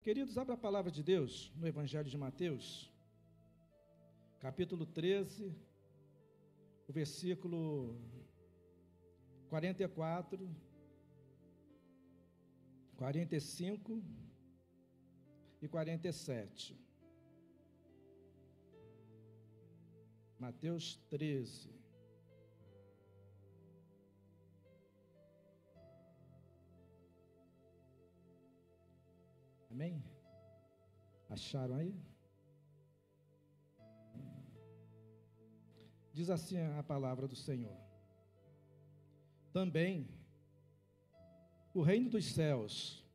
Queridos, abra a palavra de Deus no Evangelho de Mateus, capítulo 13, o versículo 44, 45 e 47. Mateus 13. Amém? Acharam aí? Diz assim a palavra do Senhor: também o reino dos céus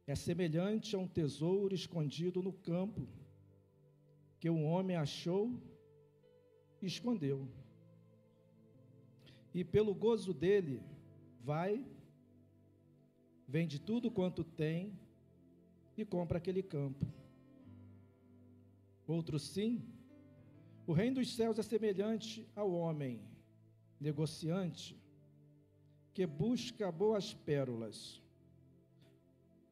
é semelhante a um tesouro escondido no campo, que um homem achou e escondeu. E pelo gozo dele, vende tudo quanto tem e compra aquele campo. Outro sim, o reino dos céus é semelhante ao homem negociante que busca boas pérolas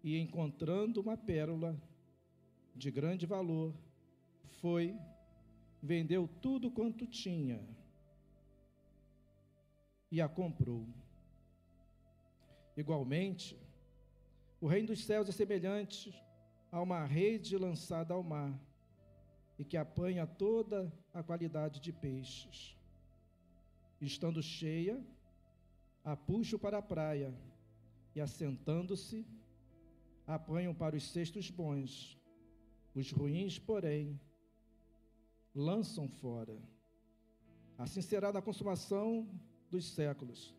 e, encontrando uma pérola de grande valor, vendeu tudo quanto tinha e a comprou. Igualmente, o reino dos céus é semelhante a uma rede lançada ao mar e que apanha toda a qualidade de peixes. Estando cheia, a puxam para a praia e, assentando-se, apanham para os cestos bons. Os ruins, porém, lançam fora. Assim será na consumação dos séculos.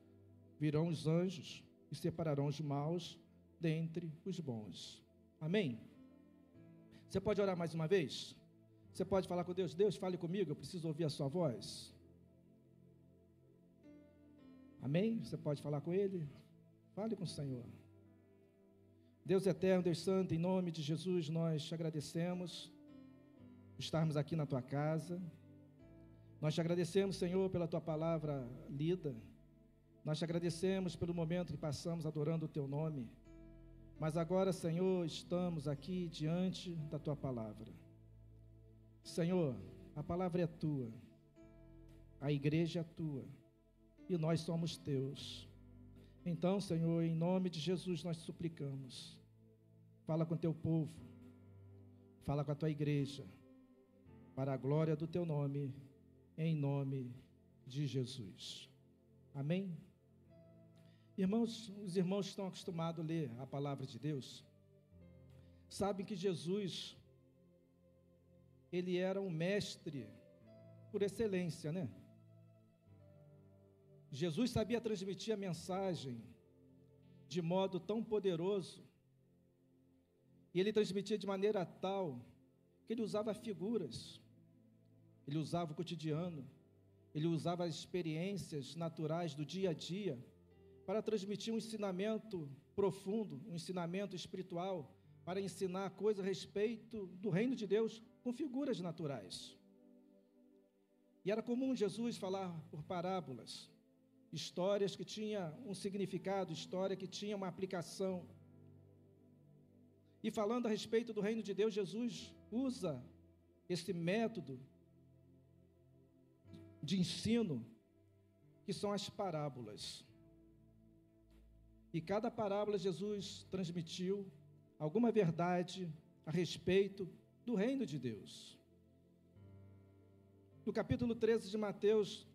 Virão os anjos e separarão os maus dentre os bons. Amém? Você pode orar mais uma vez? Você pode falar com Deus? Deus, fale comigo, eu preciso ouvir a sua voz. Amém? Você pode falar com Ele? Fale com o Senhor. Deus eterno, Deus santo, em nome de Jesus, nós te agradecemos por estarmos aqui na tua casa. Nós te agradecemos, Senhor, pela tua palavra lida. Nós te agradecemos pelo momento que passamos adorando o teu nome. Mas agora, Senhor, estamos aqui diante da tua palavra. Senhor, a palavra é tua, a igreja é tua e nós somos teus. Então, Senhor, em nome de Jesus nós te suplicamos, fala com teu povo, fala com a tua igreja, para a glória do teu nome, em nome de Jesus. Amém? Irmãos, os irmãos que estão acostumados a ler a palavra de Deus, sabem que Jesus, ele era um mestre por excelência, né? Jesus sabia transmitir a mensagem de modo tão poderoso, e ele transmitia de maneira tal, que ele usava figuras, ele usava o cotidiano, ele usava as experiências naturais do dia a dia, para transmitir um ensinamento profundo, um ensinamento espiritual, para ensinar coisas a respeito do reino de Deus com figuras naturais. E era comum Jesus falar por parábolas, histórias que tinham um significado, história que tinha uma aplicação. E falando a respeito do reino de Deus, Jesus usa esse método de ensino, que são as parábolas. E cada parábola Jesus transmitiu alguma verdade a respeito do reino de Deus. No capítulo 13 de Mateus,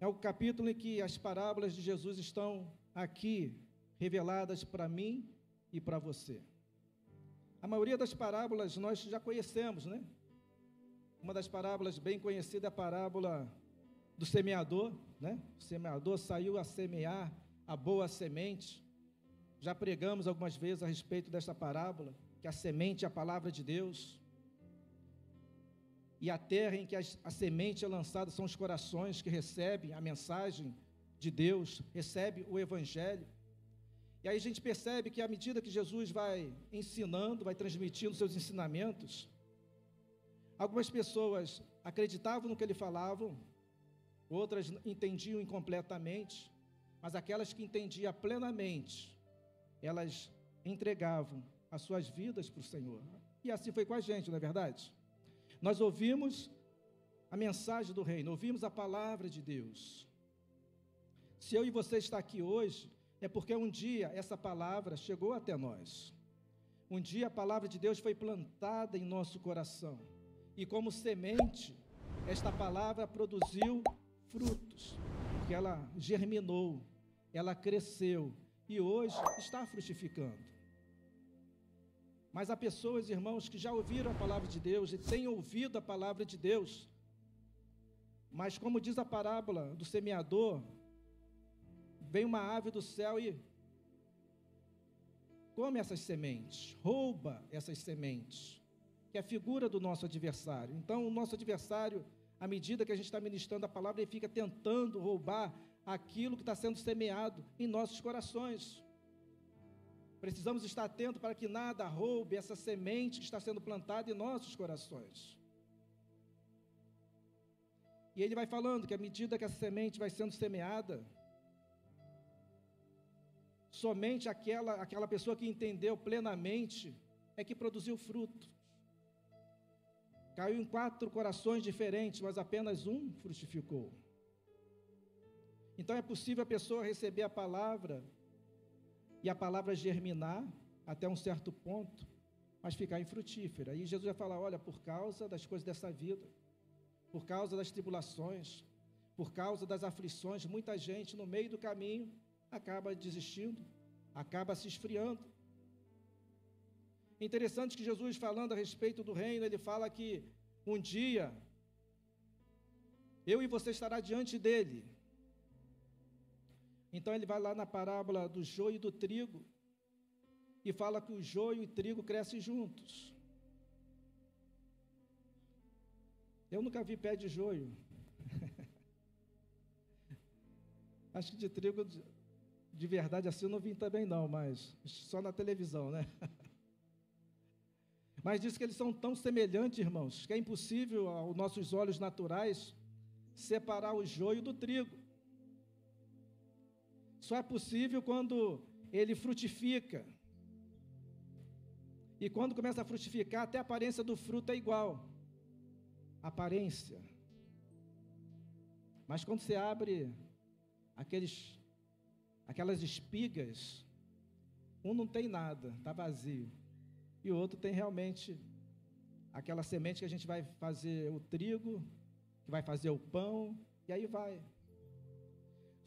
é o capítulo em que as parábolas de Jesus estão aqui reveladas para mim e para você. A maioria das parábolas nós já conhecemos, né? Uma das parábolas bem conhecida é a parábola do semeador, né? O semeador saiu a semear a boa semente. Já pregamos algumas vezes a respeito desta parábola, que a semente é a palavra de Deus. E a terra em que a semente é lançada são os corações que recebem a mensagem de Deus, recebem o Evangelho. E aí a gente percebe que à medida que Jesus vai ensinando, vai transmitindo seus ensinamentos, algumas pessoas acreditavam no que ele falava, outras entendiam incompletamente, mas aquelas que entendiam plenamente, elas entregavam as suas vidas para o Senhor. E assim foi com a gente, não é verdade? Nós ouvimos a mensagem do reino, ouvimos a palavra de Deus. Se eu e você está aqui hoje, é porque um dia essa palavra chegou até nós. Um dia a palavra de Deus foi plantada em nosso coração. E como semente, esta palavra produziu frutos, porque ela germinou, ela cresceu e hoje está frutificando. Mas há pessoas, irmãos, que já ouviram a palavra de Deus e têm ouvido a palavra de Deus, mas como diz a parábola do semeador, vem uma ave do céu e come essas sementes, rouba essas sementes, que é a figura do nosso adversário. Então, o nosso adversário, à medida que a gente está ministrando a palavra, ele fica tentando roubar aquilo que está sendo semeado em nossos corações. Precisamos estar atentos para que nada roube essa semente que está sendo plantada em nossos corações. E ele vai falando que à medida que essa semente vai sendo semeada, somente aquela pessoa que entendeu plenamente é que produziu fruto. Caiu em 4 corações diferentes, mas apenas um frutificou. Então é possível a pessoa receber a palavra e a palavra germinar até um certo ponto, mas ficar infrutífera. E Jesus vai falar, olha, por causa das coisas dessa vida, por causa das tribulações, por causa das aflições, muita gente no meio do caminho acaba desistindo, acaba se esfriando. Interessante que Jesus, falando a respeito do reino, ele fala que um dia eu e você estará diante dele. Então ele vai lá na parábola do joio e do trigo e fala que o joio e o trigo crescem juntos. Eu nunca vi pé de joio. Acho que de trigo de verdade assim eu não vi também não, mas só na televisão, né? Mas diz que eles são tão semelhantes, irmãos, que é impossível aos nossos olhos naturais separar o joio do trigo. Só é possível quando ele frutifica. E quando começa a frutificar, até a aparência do fruto é igual. Aparência. Mas quando você abre aquelas espigas, um não tem nada, está vazio. E o outro tem realmente aquela semente que a gente vai fazer o trigo, que vai fazer o pão, e aí vai.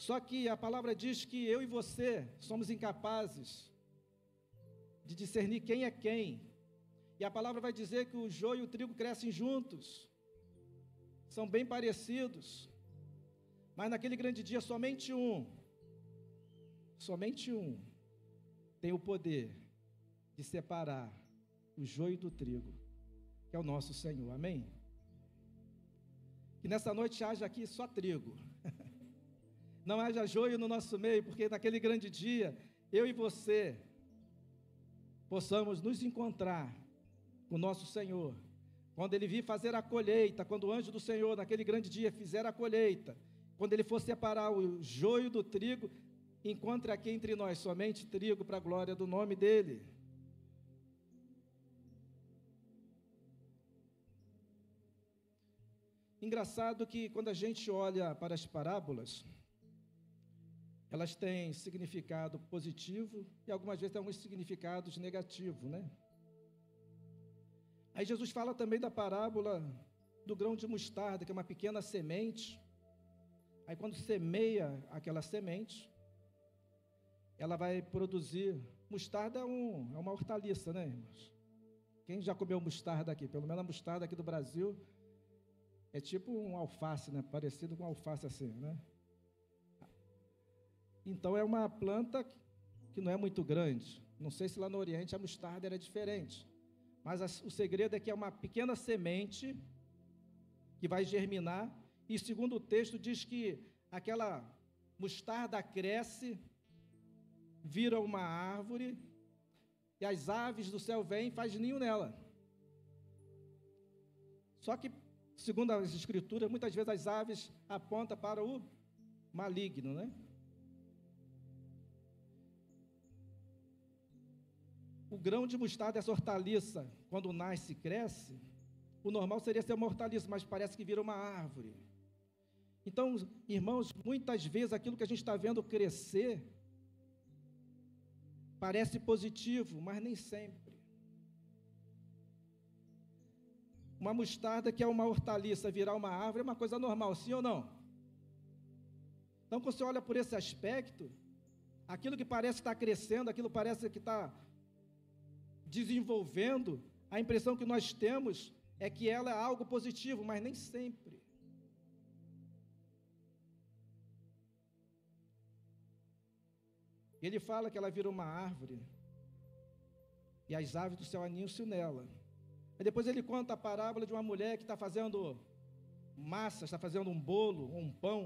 Só que a palavra diz que eu e você somos incapazes de discernir quem é quem. E a palavra vai dizer que o joio e o trigo crescem juntos. São bem parecidos. Mas naquele grande dia somente um tem o poder de separar o joio do trigo, que é o nosso Senhor, amém? Que nessa noite haja aqui só trigo, não haja joio no nosso meio, porque naquele grande dia, eu e você, possamos nos encontrar com o nosso Senhor, quando Ele vir fazer a colheita, quando o anjo do Senhor, naquele grande dia, fizer a colheita, quando Ele for separar o joio do trigo, encontre aqui entre nós somente trigo para a glória do nome dEle. Engraçado que quando a gente olha para as parábolas, elas têm significado positivo e algumas vezes têm alguns significados negativos, né? Aí Jesus fala também da parábola do grão de mostarda, que é uma pequena semente. Aí quando semeia aquela semente, ela vai produzir. Mostarda é uma hortaliça, né, irmãos? Quem já comeu mostarda aqui? Pelo menos a mostarda aqui do Brasil é tipo um alface, né? Parecido com alface assim, né? Então é uma planta que não é muito grande. Não sei se lá no Oriente a mostarda era diferente. Mas o segredo é que é uma pequena semente que vai germinar. E segundo o texto diz que aquela mostarda cresce, vira uma árvore, e as aves do céu vêm e fazem ninho nela. Só que, segundo as escrituras, muitas vezes as aves apontam para o maligno, né? grão de mostarda, essa hortaliça, quando nasce e cresce, o normal seria ser uma hortaliça, mas parece que vira uma árvore. Então, irmãos, muitas vezes aquilo que a gente está vendo crescer parece positivo, mas nem sempre. Uma mostarda que é uma hortaliça virar uma árvore é uma coisa normal, sim ou não? Então, quando você olha por esse aspecto, aquilo que parece estar crescendo, aquilo que parece que está desenvolvendo, a impressão que nós temos é que ela é algo positivo, mas nem sempre. Ele fala que ela vira uma árvore, e as aves do céu aninham-se nela. E depois ele conta a parábola de uma mulher que está fazendo massa, está fazendo um bolo, um pão.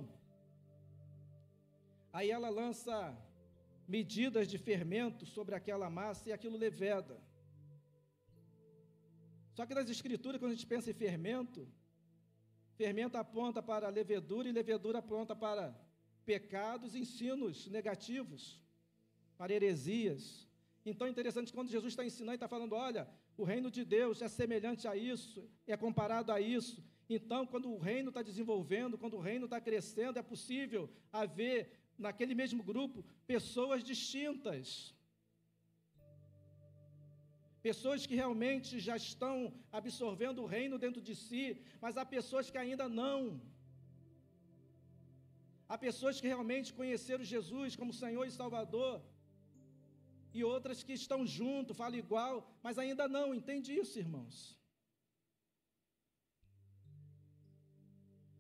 Aí ela lança medidas de fermento sobre aquela massa e aquilo leveda. Só que nas escrituras, quando a gente pensa em fermento, fermento aponta para a levedura e levedura aponta para pecados e ensinos negativos, para heresias. Então é interessante quando Jesus está ensinando e está falando, olha, o reino de Deus é semelhante a isso, é comparado a isso. Então, quando o reino está desenvolvendo, quando o reino está crescendo, é possível haver, naquele mesmo grupo, pessoas distintas. Pessoas que realmente já estão absorvendo o reino dentro de si, mas há pessoas que ainda não. Há pessoas que realmente conheceram Jesus como Senhor e Salvador, e outras que estão junto, falam igual, mas ainda não. Entende isso, irmãos?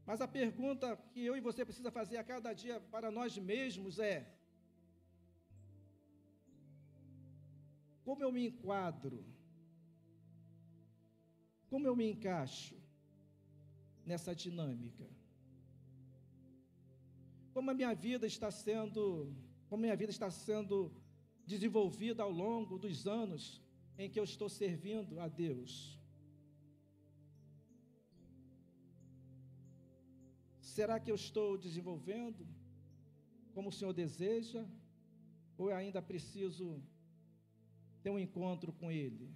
Mas a pergunta que eu e você precisa fazer a cada dia para nós mesmos é: como eu me enquadro? Como eu me encaixo nessa dinâmica? Como a minha vida está sendo desenvolvida ao longo dos anos em que eu estou servindo a Deus? Será que eu estou desenvolvendo como o Senhor deseja? Ou eu ainda preciso ter um encontro com Ele?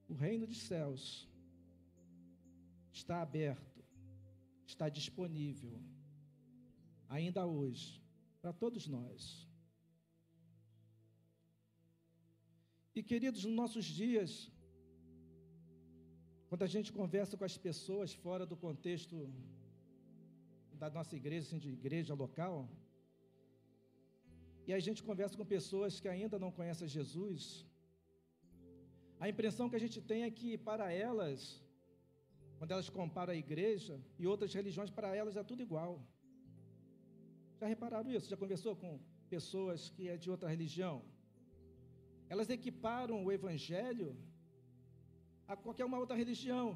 O reino dos céus está aberto, está disponível, ainda hoje, para todos nós. E, queridos, nos nossos dias, quando a gente conversa com as pessoas fora do contexto da nossa igreja, assim, de igreja local, e a gente conversa com pessoas que ainda não conhecem Jesus, a impressão que a gente tem é que para elas, quando elas comparam a igreja e outras religiões, para elas é tudo igual. Já repararam isso? Já conversou com pessoas que é de outra religião? Elas equiparam o evangelho a qualquer uma outra religião.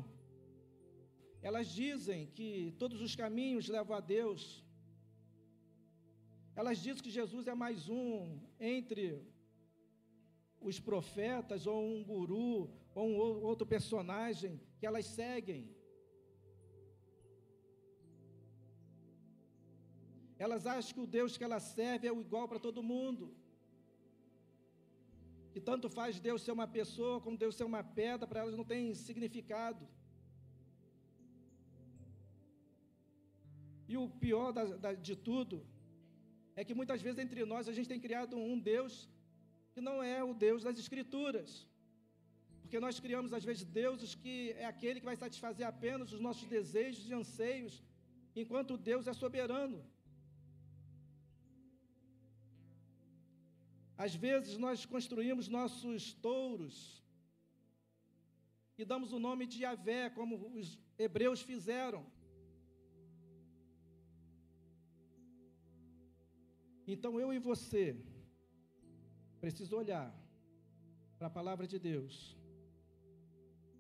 Elas dizem que todos os caminhos levam a Deus. Elas dizem que Jesus é mais um entre os profetas, ou um guru, ou um outro personagem que elas seguem. Elas acham que o Deus que elas servem é o igual para todo mundo. Que tanto faz Deus ser uma pessoa, como Deus ser uma pedra, para elas não tem significado. E o pior de tudo, é que muitas vezes entre nós a gente tem criado um Deus que não é o Deus das Escrituras. Porque nós criamos às vezes deuses que é aquele que vai satisfazer apenas os nossos desejos e anseios, enquanto Deus é soberano. Às vezes nós construímos nossos touros e damos o nome de Yahvé, como os hebreus fizeram. Então eu e você preciso olhar para a palavra de Deus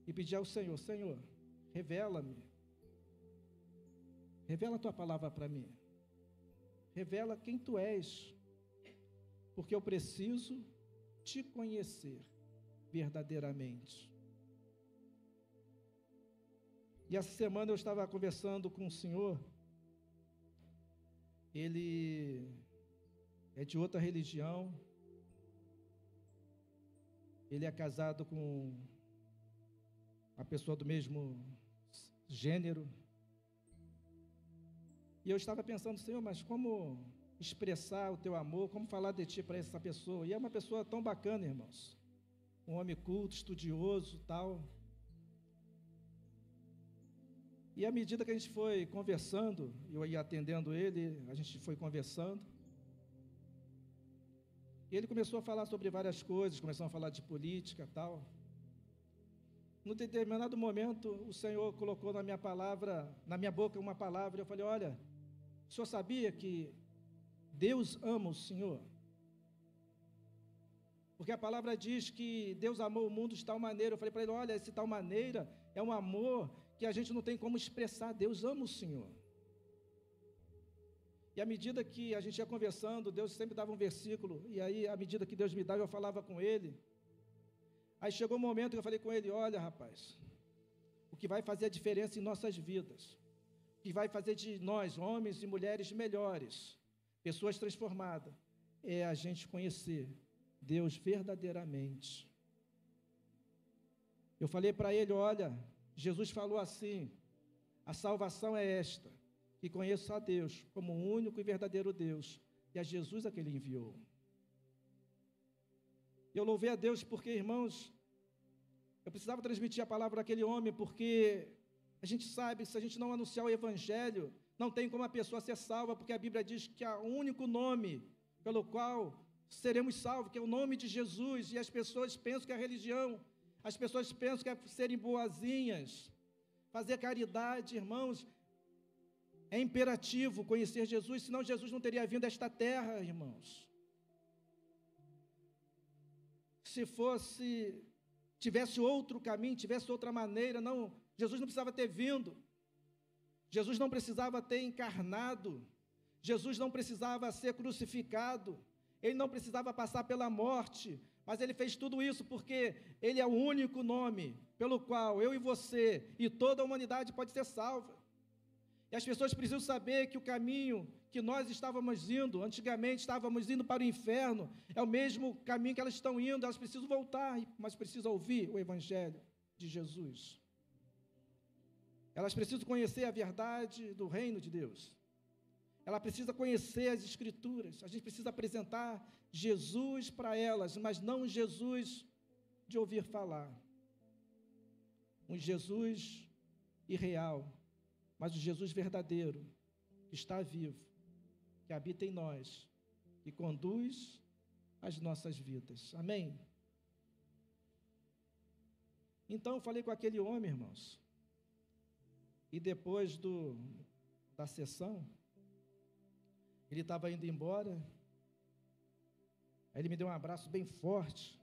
e pedir ao Senhor: Senhor, revela-me, revela a tua palavra para mim, revela quem tu és, porque eu preciso te conhecer verdadeiramente. E essa semana eu estava conversando com um senhor, ele é de outra religião, ele é casado com uma pessoa do mesmo gênero. E eu estava pensando, Senhor, mas como expressar o teu amor, como falar de ti para essa pessoa? E é uma pessoa tão bacana, irmãos, um homem culto, estudioso, tal. E à medida que a gente foi conversando, eu ia atendendo ele, a gente foi conversando, e ele começou a falar sobre várias coisas, começou a falar de política, tal. Num determinado momento, o Senhor colocou na minha boca uma palavra, eu falei, olha, o senhor sabia que Deus ama o Senhor? Porque a palavra diz que Deus amou o mundo de tal maneira. Eu falei para ele, olha, esse tal maneira é um amor que a gente não tem como expressar. Deus ama o Senhor. E à medida que a gente ia conversando, Deus sempre dava um versículo, e aí, à medida que Deus me dava, eu falava com ele. Aí chegou um momento que eu falei com ele, olha, rapaz, o que vai fazer a diferença em nossas vidas, o que vai fazer de nós, homens e mulheres melhores, pessoas transformadas, é a gente conhecer Deus verdadeiramente. Eu falei para ele, olha, Jesus falou assim, a salvação é esta, que conheço a Deus como o único e verdadeiro Deus, e a Jesus a que Ele enviou. Eu louvei a Deus porque, irmãos, eu precisava transmitir a palavra àquele homem, porque a gente sabe que se a gente não anunciar o Evangelho, não tem como a pessoa ser salva, porque a Bíblia diz que há um único nome pelo qual seremos salvos, que é o nome de Jesus, e as pessoas pensam que é a religião, as pessoas pensam que é serem boazinhas, fazer caridade, irmãos. É imperativo conhecer Jesus, senão Jesus não teria vindo a esta terra, irmãos. Se tivesse outro caminho, tivesse outra maneira, não, Jesus não precisava ter vindo, Jesus não precisava ter encarnado, Jesus não precisava ser crucificado, Ele não precisava passar pela morte, mas Ele fez tudo isso porque Ele é o único nome pelo qual eu e você e toda a humanidade pode ser salva. E as pessoas precisam saber que o caminho que nós estávamos indo, antigamente estávamos indo para o inferno, é o mesmo caminho que elas estão indo, elas precisam voltar, mas precisam ouvir o Evangelho de Jesus. Elas precisam conhecer a verdade do reino de Deus. Ela precisa conhecer as Escrituras. A gente precisa apresentar Jesus para elas, mas não Jesus de ouvir falar. Um Jesus irreal, mas o Jesus verdadeiro, que está vivo, que habita em nós, que conduz as nossas vidas. Amém? Então, eu falei com aquele homem, irmãos, e depois da sessão, ele estava indo embora, aí ele me deu um abraço bem forte,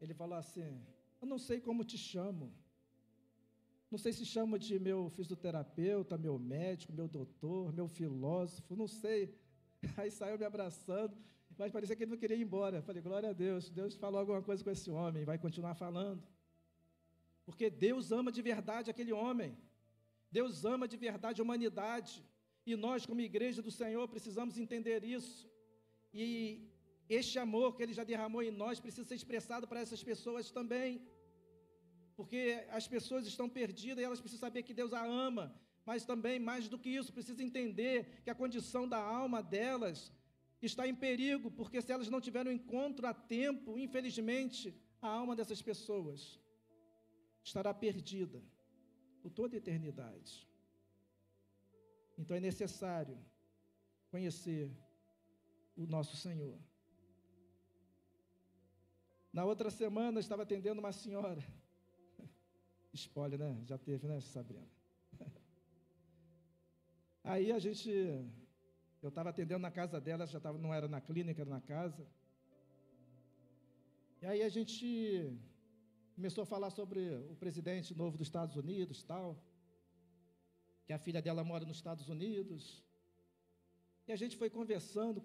ele falou assim, eu não sei como te chamo, não sei se chamo de meu fisioterapeuta, meu médico, meu doutor, meu filósofo, não sei. Aí saiu me abraçando, mas parecia que ele não queria ir embora. Eu falei, glória a Deus, Deus falou alguma coisa com esse homem, vai continuar falando. Porque Deus ama de verdade aquele homem, Deus ama de verdade a humanidade, e nós, como igreja do Senhor, precisamos entender isso. E este amor que Ele já derramou em nós precisa ser expressado para essas pessoas também. Porque as pessoas estão perdidas e elas precisam saber que Deus a ama, mas também, mais do que isso, precisam entender que a condição da alma delas está em perigo, porque se elas não tiverem um encontro a tempo, infelizmente, a alma dessas pessoas estará perdida por toda a eternidade. Então é necessário conhecer o nosso Senhor. Na outra semana, eu estava atendendo uma senhora. Spoiler, né? Já teve, né, Sabrina? Aí eu estava atendendo na casa dela, não era na clínica, era na casa. E aí a gente começou a falar sobre o presidente novo dos Estados Unidos, tal, que a filha dela mora nos Estados Unidos. E a gente foi conversando,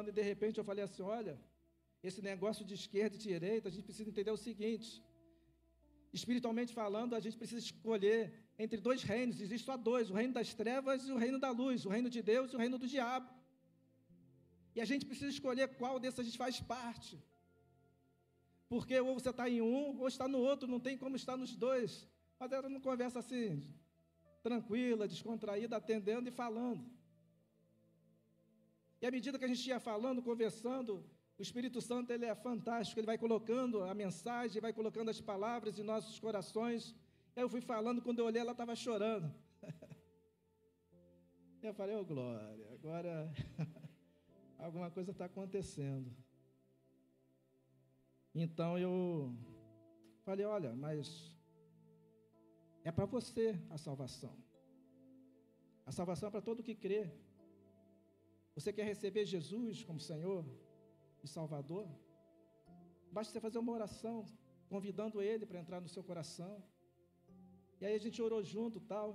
e de repente eu falei assim, olha, esse negócio de esquerda e direita, a gente precisa entender o seguinte, espiritualmente falando, a gente precisa escolher entre dois reinos, existe só dois, o reino das trevas e o reino da luz, o reino de Deus e o reino do diabo. E a gente precisa escolher qual desses a gente faz parte. Porque ou você está em um, ou está no outro, não tem como estar nos dois. Mas era uma conversa assim, tranquila, descontraída, atendendo e falando. E à medida que a gente ia falando, conversando, o Espírito Santo, ele é fantástico, ele vai colocando a mensagem, vai colocando as palavras em nossos corações. E aí eu fui falando, quando eu olhei, ela estava chorando. Eu falei, ô glória, agora alguma coisa está acontecendo. Então eu falei, olha, mas é para você a salvação. A salvação é para todo que crê. Você quer receber Jesus como Senhor e Salvador? Basta você fazer uma oração, convidando Ele para entrar no seu coração. E aí a gente orou junto, tal.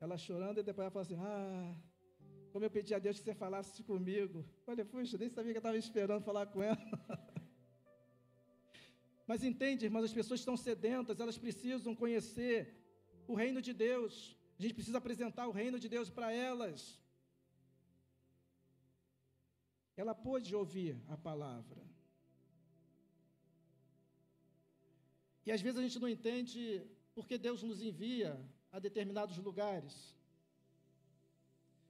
Ela chorando, e depois ela falou assim, como eu pedi a Deus que você falasse comigo. Eu falei, puxa, nem sabia que eu estava esperando falar com ela. Mas entende, irmãs, as pessoas estão sedentas, elas precisam conhecer o reino de Deus. A gente precisa apresentar o reino de Deus para elas. Ela pôde ouvir a palavra. E às vezes a gente não entende porque Deus nos envia a determinados lugares.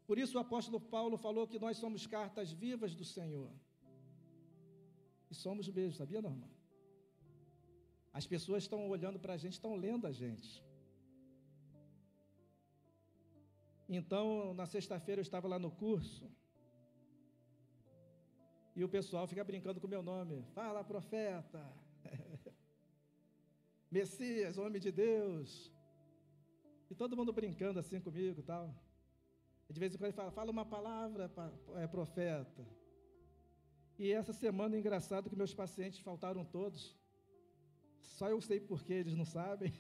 Por isso o apóstolo Paulo falou que nós somos cartas vivas do Senhor. E somos mesmo, sabia, não, irmão? As pessoas estão olhando para a gente, estão lendo a gente. Então, na sexta-feira eu estava lá no curso, e o pessoal fica brincando com o meu nome. Fala, profeta. Messias, homem de Deus. E todo mundo brincando assim comigo e tal. E de vez em quando ele fala uma palavra, profeta. E essa semana, engraçado que meus pacientes faltaram todos. Só eu sei por que eles não sabem.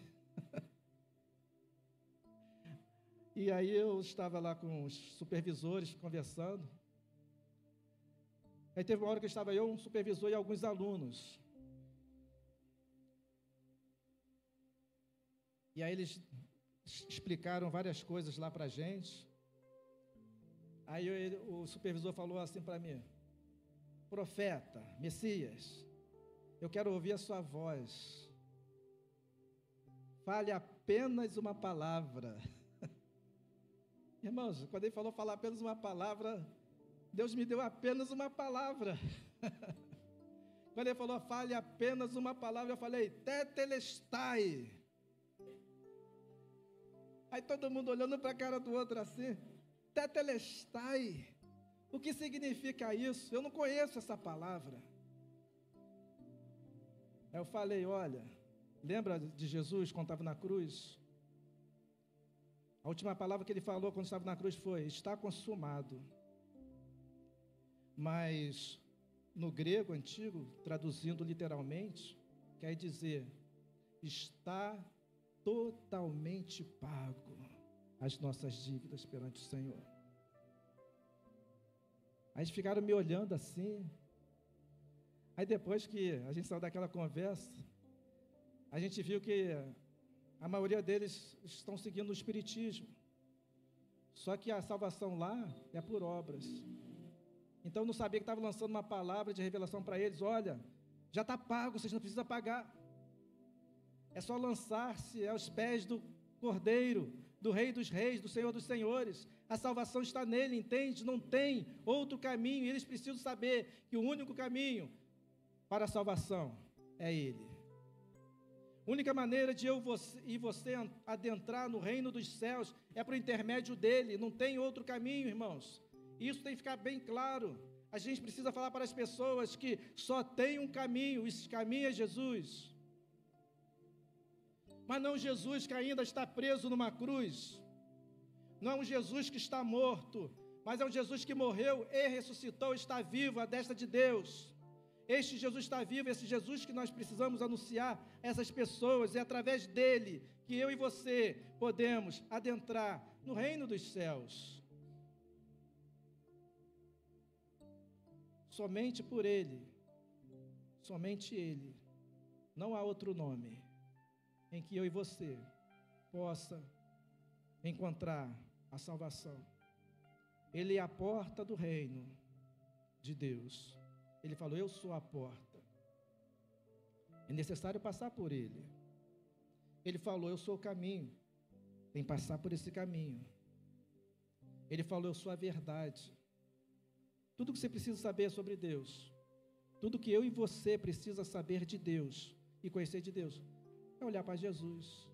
E aí eu estava lá com os supervisores conversando. Aí teve uma hora que estava eu, um supervisor e alguns alunos. E aí eles explicaram várias coisas lá para a gente. Aí o supervisor falou assim para mim, profeta, Messias, eu quero ouvir a sua voz. Fale apenas uma palavra. Irmãos, quando ele falou falar apenas uma palavra, Deus me deu apenas uma palavra. Quando ele falou, fale apenas uma palavra, eu falei, tetelestai. Aí todo mundo olhando para a cara do outro assim, tetelestai. O que significa isso? Eu não conheço essa palavra. Aí eu falei, olha, lembra de Jesus quando estava na cruz? A última palavra que ele falou quando estava na cruz foi, está consumado. Mas no grego antigo, traduzindo literalmente, quer dizer, está totalmente pago as nossas dívidas perante o Senhor. Aí eles ficaram me olhando assim. Aí depois que a gente saiu daquela conversa, a gente viu que a maioria deles estão seguindo o espiritismo. Só que a salvação lá é por obras. Então eu não sabia que estava lançando uma palavra de revelação para eles. Olha, já está pago, vocês não precisam pagar. É só lançar-se aos pés do Cordeiro, do Rei dos Reis, do Senhor dos Senhores. A salvação está nele, entende? Não tem outro caminho. E eles precisam saber que o único caminho para a salvação é ele. A única maneira de eu e você adentrar no reino dos céus é por intermédio dele. Não tem outro caminho, irmãos. Isso tem que ficar bem claro. A gente precisa falar para as pessoas que só tem um caminho, esse caminho é Jesus. Mas não Jesus que ainda está preso numa cruz. Não é um Jesus que está morto, mas é um Jesus que morreu e ressuscitou, está vivo à destra de Deus. Este Jesus está vivo, esse Jesus que nós precisamos anunciar a essas pessoas, é através dele que eu e você podemos adentrar no reino dos céus. Somente por ele, somente ele, não há outro nome em que eu e você possa encontrar a salvação. Ele é a porta do reino de Deus. Ele falou: eu sou a porta. É necessário passar por ele. Ele falou: eu sou o caminho. Tem que passar por esse caminho. Ele falou: eu sou a verdade. Tudo que você precisa saber sobre Deus, tudo que eu e você precisa saber de Deus e conhecer de Deus, é olhar para Jesus.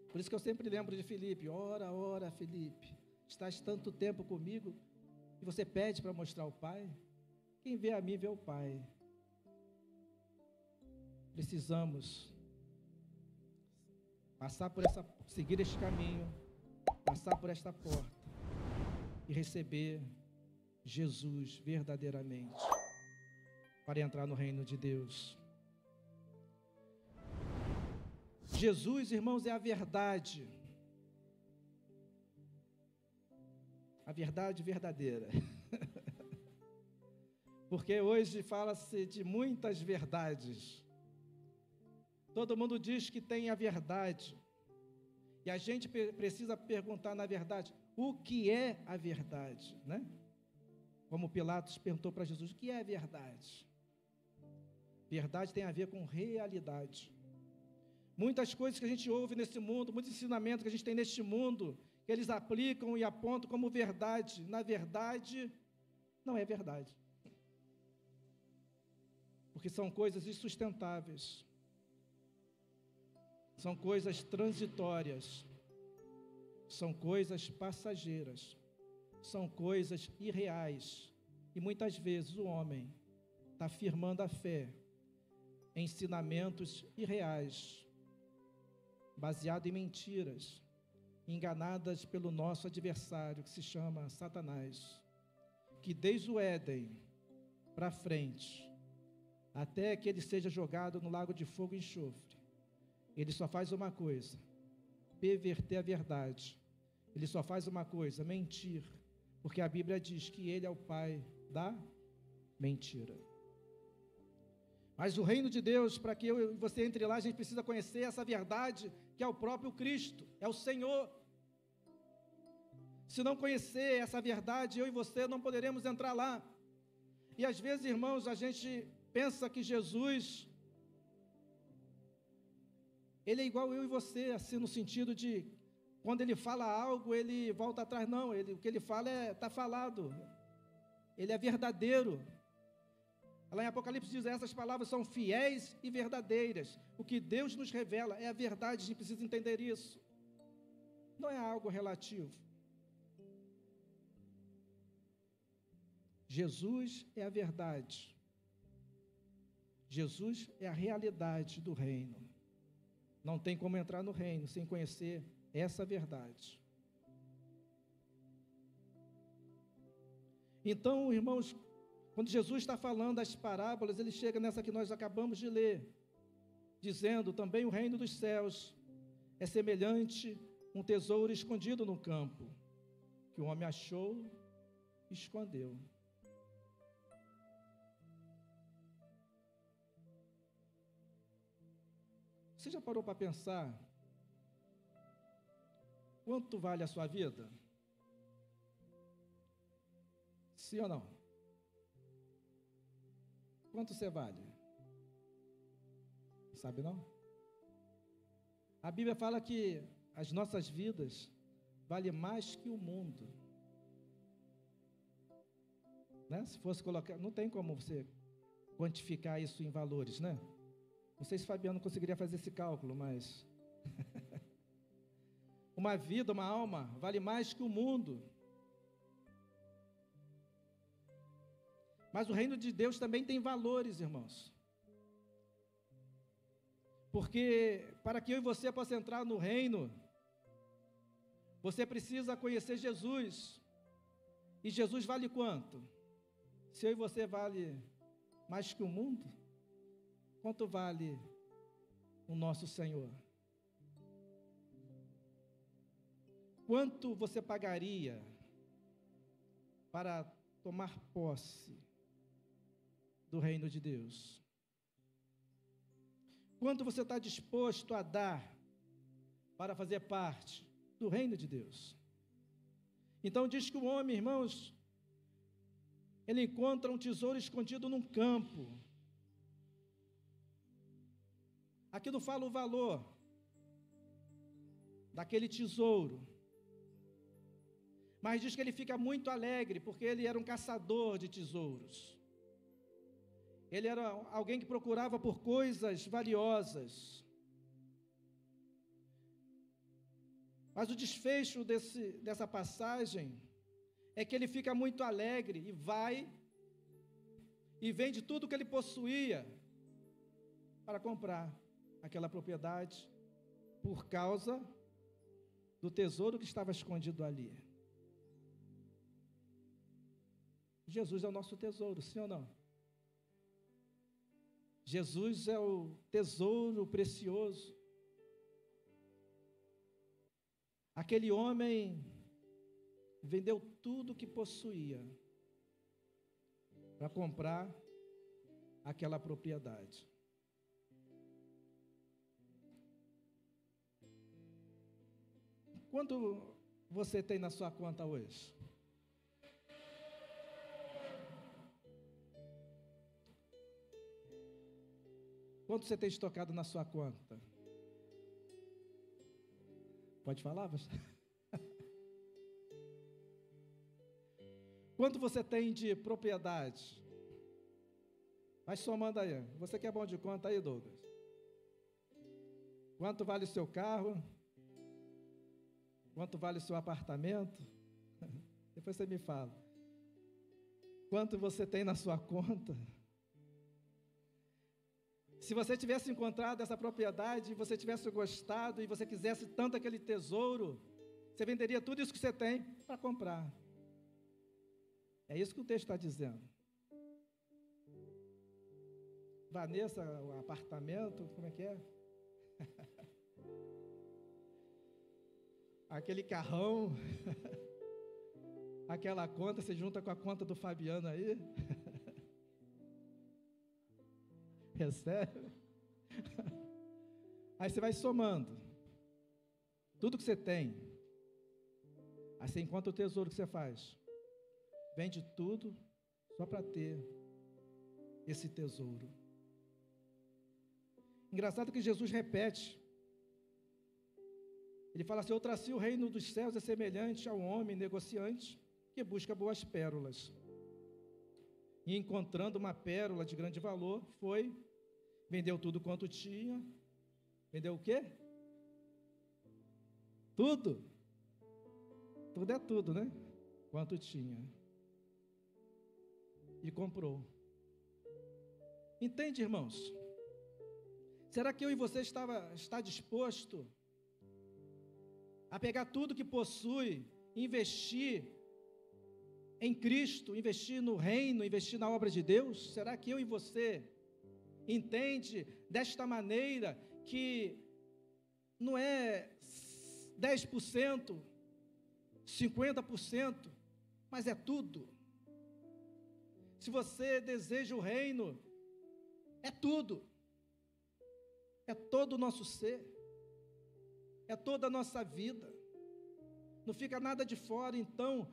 Por isso que eu sempre lembro de Filipe: ora, ora, Filipe, estás tanto tempo comigo e você pede para mostrar o Pai? Quem vê a mim vê o Pai. Precisamos seguir este caminho, passar por esta porta e receber Jesus verdadeiramente, para entrar no reino de Deus. Jesus, irmãos, é a verdade verdadeira. Porque hoje fala-se de muitas verdades. Todo mundo diz que tem a verdade. E a gente precisa perguntar, na verdade, o que é a verdade, né? Como Pilatos perguntou para Jesus: o que é a verdade? Verdade tem a ver com realidade. Muitas coisas que a gente ouve nesse mundo, muitos ensinamentos que a gente tem neste mundo, que eles aplicam e apontam como verdade, na verdade, não é verdade. Porque são coisas insustentáveis. São coisas transitórias, são coisas passageiras, são coisas irreais. E muitas vezes o homem está firmando a fé em ensinamentos irreais, baseado em mentiras, enganadas pelo nosso adversário, que se chama Satanás, que desde o Éden para frente, até que ele seja jogado no lago de fogo e enxofre, ele só faz uma coisa: perverter a verdade. Ele só faz uma coisa: mentir. Porque a Bíblia diz que ele é o pai da mentira. Mas o reino de Deus, para que eu e você entre lá, a gente precisa conhecer essa verdade, que é o próprio Cristo, é o Senhor. Se não conhecer essa verdade, eu e você não poderemos entrar lá. E às vezes, irmãos, a gente pensa que Jesus, ele é igual eu e você, assim, no sentido de, quando ele fala algo, ele volta atrás. Não, o que ele fala está falado. Ele é verdadeiro. Lá em Apocalipse diz: essas palavras são fiéis e verdadeiras. O que Deus nos revela é a verdade, a gente precisa entender isso. Não é algo relativo. Jesus é a verdade. Jesus é a realidade do reino. Não tem como entrar no reino sem conhecer essa verdade. Então, irmãos, quando Jesus está falando as parábolas, ele chega nessa que nós acabamos de ler, dizendo: também o reino dos céus é semelhante a um tesouro escondido no campo, que o homem achou e escondeu. Você já parou para pensar quanto vale a sua vida? Sim ou não? Quanto você vale? Sabe não? A Bíblia fala que as nossas vidas valem mais que o mundo. Né? Se fosse colocar, não tem como você quantificar isso em valores, né? Não sei se Fabiano conseguiria fazer esse cálculo, mas uma vida, uma alma, vale mais que o mundo. Mas o reino de Deus também tem valores, irmãos. Porque para que eu e você possa entrar no reino, você precisa conhecer Jesus. E Jesus vale quanto? Se eu e você vale mais que o mundo, quanto vale o nosso Senhor? Quanto você pagaria para tomar posse do reino de Deus? Quanto você está disposto a dar para fazer parte do reino de Deus. Então diz que o homem, irmãos, ele encontra um tesouro escondido num campo. Aqui não fala o valor daquele tesouro, mas diz que ele fica muito alegre, porque ele era um caçador de tesouros. Ele era alguém que procurava por coisas valiosas. Mas o desfecho dessa passagem é que ele fica muito alegre e vai e vende tudo que ele possuía para comprar aquela propriedade por causa do tesouro que estava escondido ali. Jesus é o nosso tesouro, sim ou não? Jesus é o tesouro precioso. Aquele homem vendeu tudo o que possuía para comprar aquela propriedade. Quanto você tem na sua conta hoje? Quanto você tem estocado na sua conta? Pode falar, pastor? Quanto você tem de propriedade? Vai somando aí. Você que é bom de conta aí, Douglas. Quanto vale o seu carro? Quanto vale o seu apartamento? Depois você me fala. Quanto você tem na sua conta? Se você tivesse encontrado essa propriedade, você tivesse gostado e você quisesse tanto aquele tesouro, você venderia tudo isso que você tem para comprar. É isso que o texto está dizendo. Vanessa, o apartamento, como é que é? Aquele carrão, aquela conta, você junta com a conta do Fabiano aí. Recebe. Aí você vai somando tudo que você tem. Aí você encontra o tesouro que você faz. Vende tudo só para ter esse tesouro. Engraçado que Jesus repete. Ele fala assim: outra assim, o reino dos céus é semelhante a um homem negociante que busca boas pérolas. E encontrando uma pérola de grande valor, vendeu tudo quanto tinha. Vendeu o quê? Tudo. Tudo é tudo, né? Quanto tinha. E comprou. Entende, irmãos? Será que eu e você está disposto a pegar tudo que possui, investir em Cristo, investir no reino, investir na obra de Deus? Será que eu e você entende desta maneira que não é 10%, 50%, mas é tudo? Se você deseja o reino, é tudo, é todo o nosso ser, é toda a nossa vida, não fica nada de fora. Então,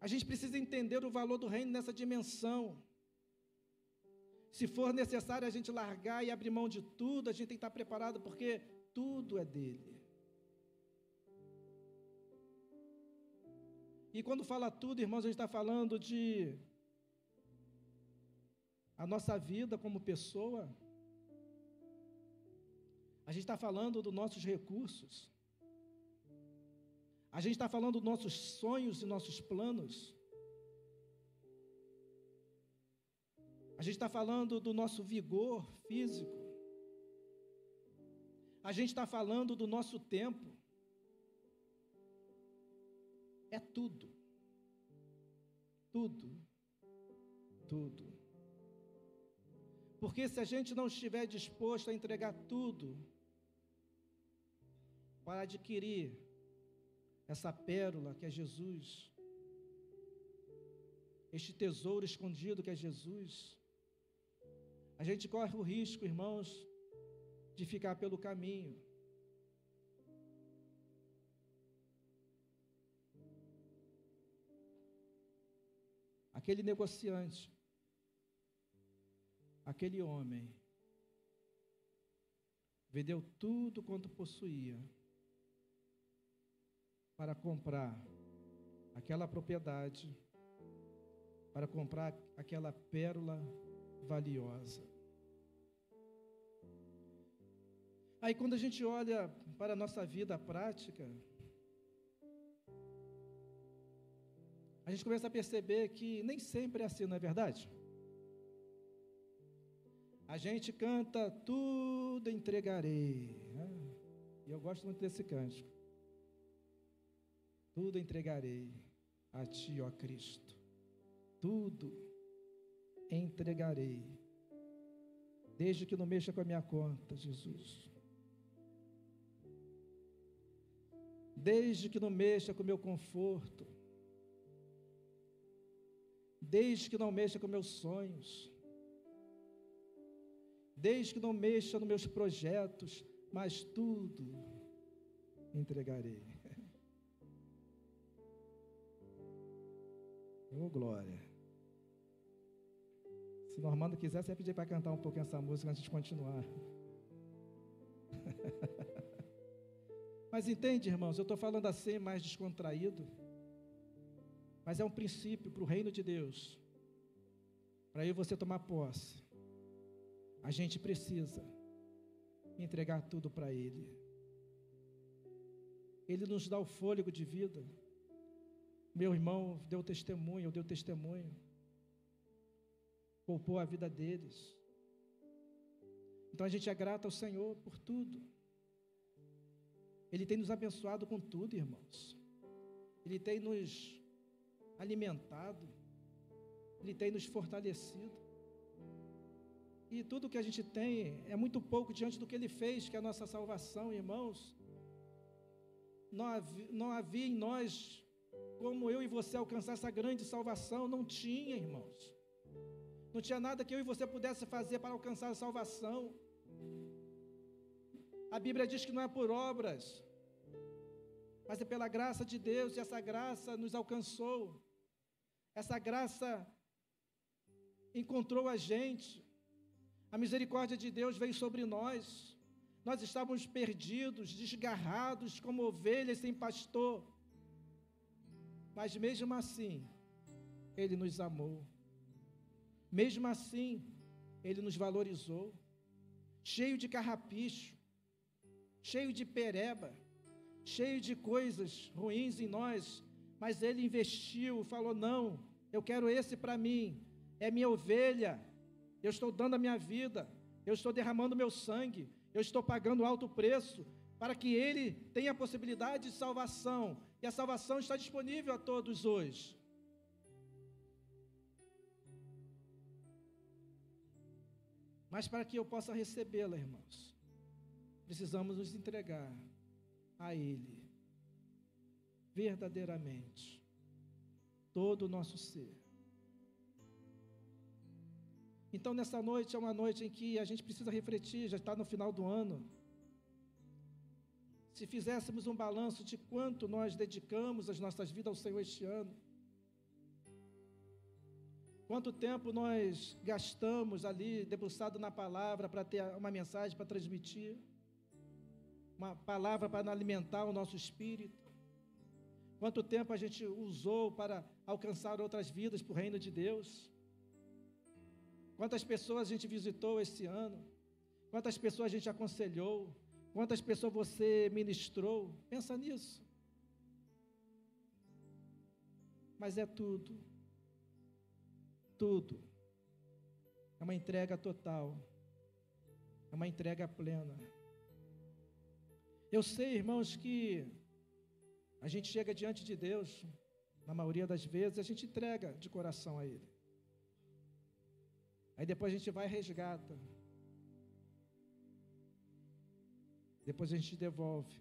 a gente precisa entender o valor do reino nessa dimensão. Se for necessário a gente largar e abrir mão de tudo, a gente tem que estar preparado, porque tudo é dele. E quando fala tudo, irmãos, a gente está falando de a nossa vida como pessoa. A gente está falando dos nossos recursos. A gente está falando dos nossos sonhos e nossos planos. A gente está falando do nosso vigor físico. A gente está falando do nosso tempo. É tudo. Tudo. Tudo. Porque se a gente não estiver disposto a entregar tudo para adquirir essa pérola que é Jesus, este tesouro escondido que é Jesus, a gente corre o risco, irmãos, de ficar pelo caminho. aquele negociante, aquele homem, vendeu tudo quanto possuía para comprar aquela propriedade, para comprar aquela pérola valiosa. Aí quando a gente olha para a nossa vida prática, a gente começa a perceber que nem sempre é assim, não é verdade? A gente canta, tudo entregarei, né? E eu gosto muito desse cântico. Tudo entregarei a Ti, ó Cristo. Tudo entregarei, desde que não mexa com a minha conta, Jesus. Desde que não mexa com o meu conforto. Desde que não mexa com meus sonhos. Desde que não mexa nos meus projetos, mas tudo entregarei. Oh, glória. Se o Normando quiser, você vai pedir para cantar um pouquinho essa música antes de continuar. Mas entende, irmãos, eu estou falando assim mais descontraído, mas é um princípio para o reino de Deus. Para eu e você tomar posse, a gente precisa entregar tudo para Ele. Ele nos dá o fôlego de vida. Meu irmão deu testemunho, eu dei testemunho. Poupou a vida deles. Então a gente é grato ao Senhor por tudo. Ele tem nos abençoado com tudo, irmãos. Ele tem nos alimentado. Ele tem nos fortalecido. E tudo que a gente tem é muito pouco diante do que Ele fez, que é a nossa salvação, irmãos. Não havia em nós como eu e você alcançar essa grande salvação. Não tinha, irmãos. Não tinha nada que eu e você pudesse fazer para alcançar a salvação. A Bíblia diz que não é por obras, mas é pela graça de Deus, e essa graça nos alcançou. Essa graça encontrou a gente. A misericórdia de Deus veio sobre nós. Nós estávamos perdidos, desgarrados, como ovelhas sem pastor. Mas mesmo assim, Ele nos amou. Mesmo assim, Ele nos valorizou. Cheio de carrapicho, cheio de pereba, cheio de coisas ruins em nós, mas Ele investiu, falou, não, eu quero esse para mim, é minha ovelha, eu estou dando a minha vida, eu estou derramando meu sangue, eu estou pagando alto preço, para que Ele tenha a possibilidade de salvação, e a salvação está disponível a todos hoje. Mas para que eu possa recebê-la, irmãos, precisamos nos entregar a Ele, verdadeiramente, todo o nosso ser. Então, nessa noite é uma noite em que a gente precisa refletir, já está no final do ano. Se fizéssemos um balanço de quanto nós dedicamos as nossas vidas ao Senhor este ano, quanto tempo nós gastamos ali, debruçado na palavra, para ter uma mensagem para transmitir, uma palavra para alimentar o nosso espírito, quanto tempo a gente usou para alcançar outras vidas para o reino de Deus, quantas pessoas a gente visitou esse ano, quantas pessoas a gente aconselhou, quantas pessoas você ministrou, pensa nisso. Mas é tudo, é uma entrega total, é uma entrega plena. Eu sei, irmãos, que a gente chega diante de Deus, na maioria das vezes, a gente entrega de coração a Ele. Aí depois a gente vai e resgata. Depois a gente devolve.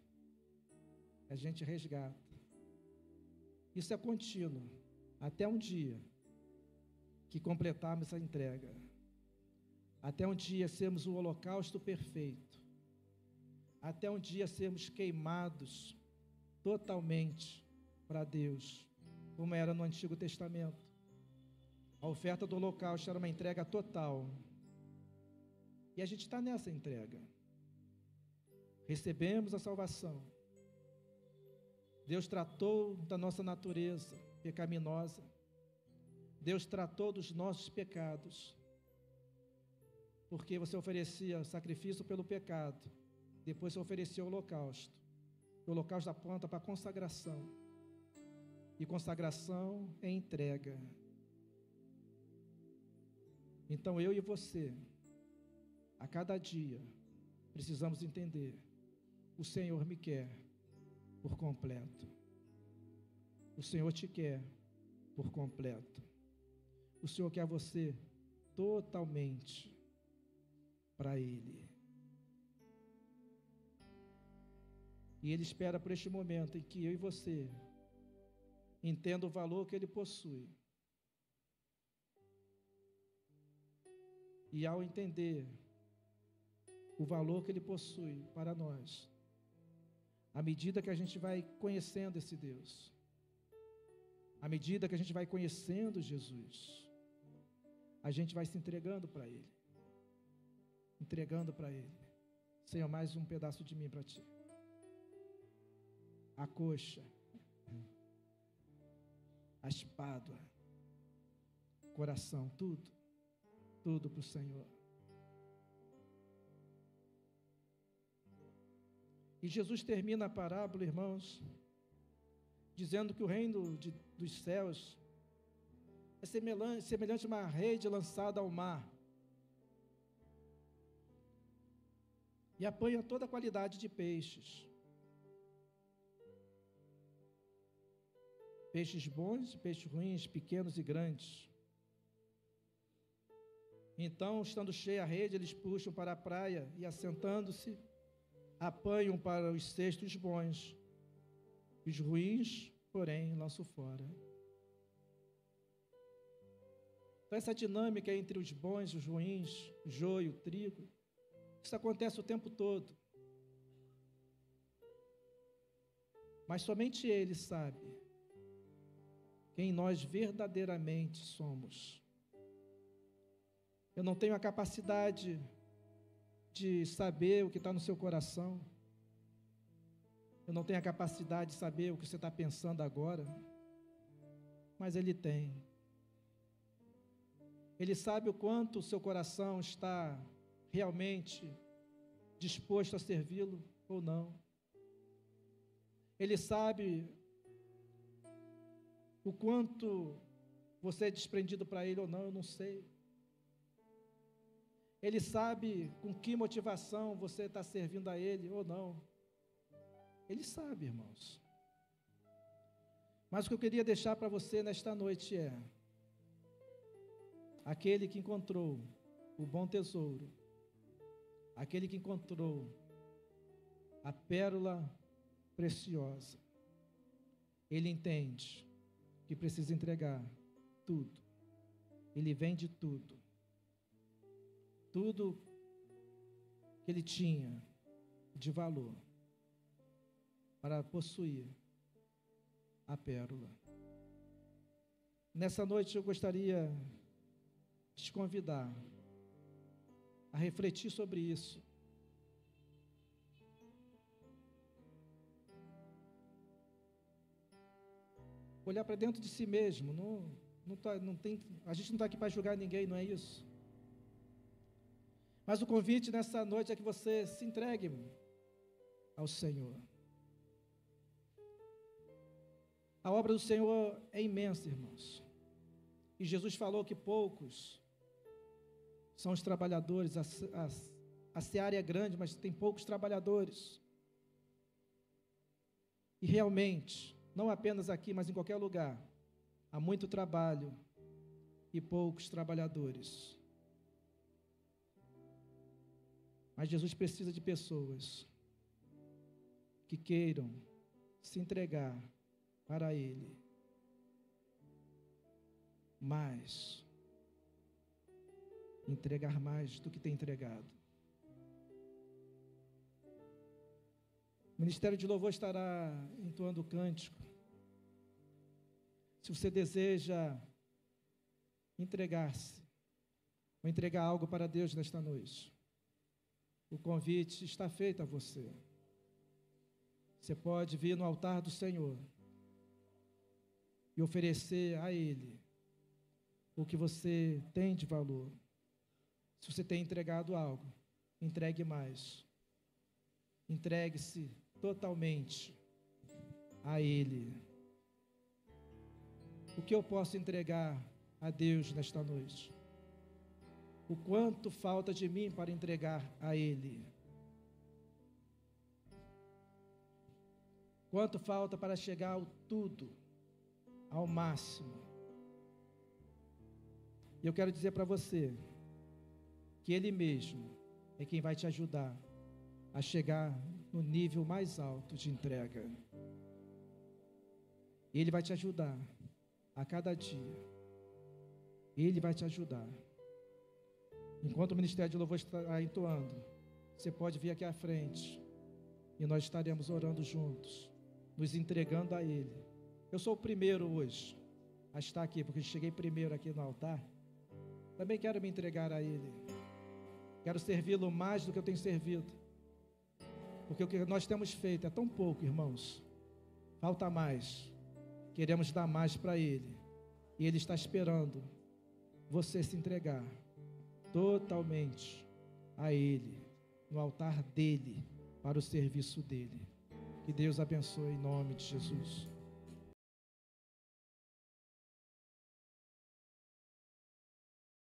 A gente resgata. Isso é contínuo, até um dia que completarmos essa entrega. Até um dia sermos o holocausto perfeito. Até um dia sermos queimados totalmente para Deus, como era no Antigo Testamento. A oferta do holocausto era uma entrega total. E a gente está nessa entrega. Recebemos a salvação. Deus tratou da nossa natureza pecaminosa. Deus tratou dos nossos pecados. Porque você oferecia sacrifício pelo pecado. Depois você oferecia o holocausto. O holocausto aponta para a consagração. E consagração é entrega. Então eu e você, a cada dia, precisamos entender: o Senhor me quer por completo. O Senhor te quer por completo. O Senhor quer você totalmente para Ele. E Ele espera por este momento em que eu e você entenda o valor que Ele possui. E ao entender o valor que Ele possui para nós, à medida que a gente vai conhecendo esse Deus, à medida que a gente vai conhecendo Jesus, a gente vai se entregando para Ele. Entregando para Ele. Senhor, mais um pedaço de mim para Ti. A coxa, a espádua, coração, tudo para o Senhor. E Jesus termina a parábola, irmãos, dizendo que o reino dos céus é semelhante a uma rede lançada ao mar, e apanha toda a qualidade de peixes. Peixes bons e peixes ruins, pequenos e grandes. Então, estando cheia a rede, eles puxam para a praia e, assentando-se, apanham para os cestos bons. Os ruins, porém, lançam fora. Então, essa dinâmica entre os bons e os ruins, o joio, o trigo, isso acontece o tempo todo. Mas somente Ele sabe quem nós verdadeiramente somos. Eu não tenho a capacidade de saber o que está no seu coração. Eu não tenho a capacidade de saber o que você está pensando agora. Mas Ele tem. Ele sabe o quanto o seu coração está realmente disposto a servi-lo ou não. Ele sabe o quanto você é desprendido para Ele ou não, eu não sei. Ele sabe com que motivação você está servindo a Ele ou não. Ele sabe, irmãos. Mas o que eu queria deixar para você nesta noite é: aquele que encontrou o bom tesouro, aquele que encontrou a pérola preciosa, ele entende que precisa entregar tudo. Ele vende tudo. Tudo que ele tinha de valor para possuir a pérola. Nessa noite eu gostaria de te convidar a refletir sobre isso. Olhar para dentro de si mesmo. A gente não está aqui para julgar ninguém, não é isso? Mas o convite nessa noite é que você se entregue ao Senhor. A obra do Senhor é imensa, irmãos. E Jesus falou que poucos são os trabalhadores. A seara é grande, mas tem poucos trabalhadores. E realmente, não apenas aqui, mas em qualquer lugar, há muito trabalho e poucos trabalhadores. Mas Jesus precisa de pessoas que queiram se entregar para Ele, mas entregar mais do que tem entregado. O Ministério de Louvor estará entoando o cântico. Se você deseja entregar-se, ou entregar algo para Deus nesta noite, o convite está feito a você. Você pode vir no altar do Senhor e oferecer a Ele o que você tem de valor. Se você tem entregado algo, entregue mais. Entregue-se totalmente a Ele. O que eu posso entregar a Deus nesta noite? O quanto falta de mim para entregar a Ele? Quanto falta para chegar ao tudo, ao máximo? E eu quero dizer para você que Ele mesmo é quem vai te ajudar a chegar no nível mais alto de entrega. Ele vai te ajudar a cada dia. Ele vai te ajudar. Enquanto o Ministério de Louvor está entoando, você pode vir aqui à frente e nós estaremos orando juntos, nos entregando a Ele. Eu sou o primeiro hoje a estar aqui, porque cheguei primeiro aqui no altar. Também quero me entregar a Ele. Quero servi-lo mais do que eu tenho servido. Porque o que nós temos feito é tão pouco, irmãos. Falta mais. Queremos dar mais para Ele. E Ele está esperando você se entregar totalmente a Ele, no altar dEle, para o serviço dEle. Que Deus abençoe em nome de Jesus.